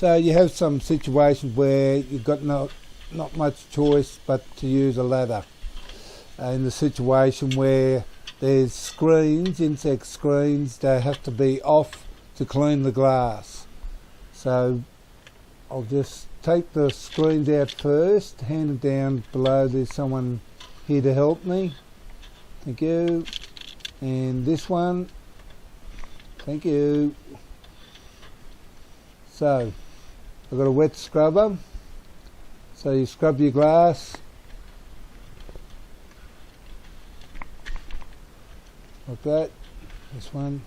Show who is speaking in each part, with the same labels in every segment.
Speaker 1: So you have some situations where you've got not much choice but to use a ladder. In the situation where there's screens, insect screens, they have to be off to clean the glass. So I'll just take the screens out first, hand them down below. There's someone here to help me. Thank you. And this one. Thank you. So I've got a wet scrubber. So you scrub your glass. Like that. This one.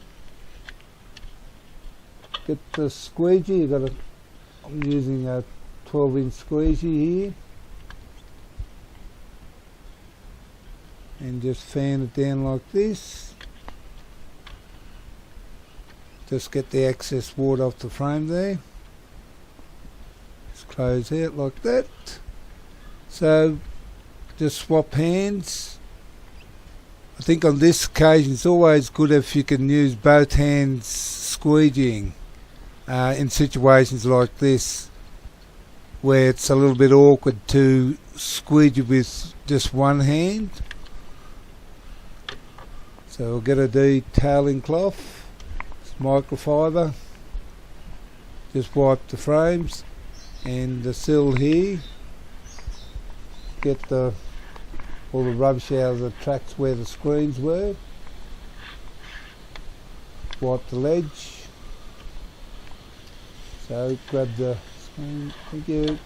Speaker 1: Get the squeegee. You got a. I'm using a 12-inch squeegee here, and just fan it down like this. Just get the excess water off the frame there. Just close out like that. So just swap hands. I think on this occasion it's always good if you can use both hands squeegeeing in situations like this, where it's a little bit awkward to squeegee with just one hand. So we'll get a detailing cloth, it's microfiber, just wipe the frames and the sill here, get all the rubbish out of the tracks where the screens were, wipe the ledge. So grab the screen, thank you,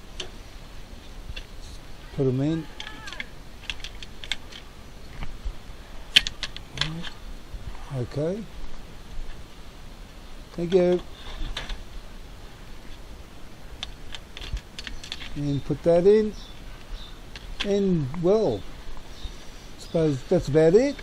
Speaker 1: put them in. Okay, thank you, and put that in, and well, I suppose that's about it.